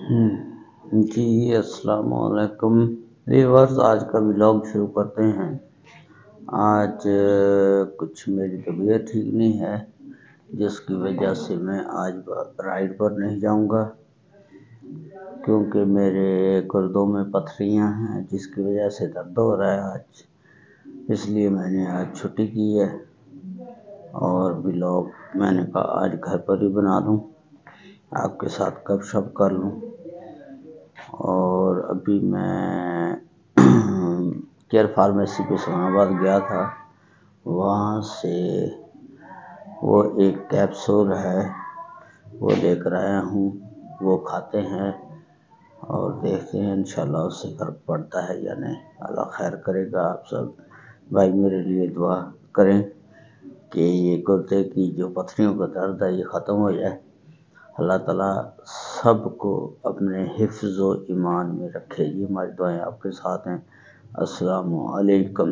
جی السلام علیکم ویورز، آج کا ولاگ شروع کرتے ہیں۔ آج کچھ میری طبیعت ٹھیک نہیں ہے، جس کی وجہ سے میں آج رائڈ پر نہیں جاؤں گا، کیونکہ میرے گردوں میں پتھریاں ہیں جس کی وجہ سے درد ہو رہا ہے آج، اس لیے میں نے آج چھٹی کی ہے۔ اور ولاگ میں نے کہا آج گھر پر ہی بنا دوں، آپ کے ساتھ گپ شپ کر لوں۔ اور ابھی میں کیئر فارمیسی پہ اسلام آباد گیا تھا، وہاں سے وہ ایک کیپسول ہے وہ لے کر آیا ہوں، وہ کھاتے ہیں اور دیکھتے ہیں انشاءاللہ اس سے فرق پڑتا ہے یا نہیں۔ اللہ خیر کرے گا، آپ سب بھائی میرے لیے دعا کریں کہ یہ گردے کی جو پتھریوں کا درد ہے یہ ختم ہو جائے۔ اللہ تعالیٰ سب کو اپنے حفظ و ایمان میں رکھے۔ یہ ہماری دعائیں آپ کے ساتھ ہیں۔ السلام علیکم۔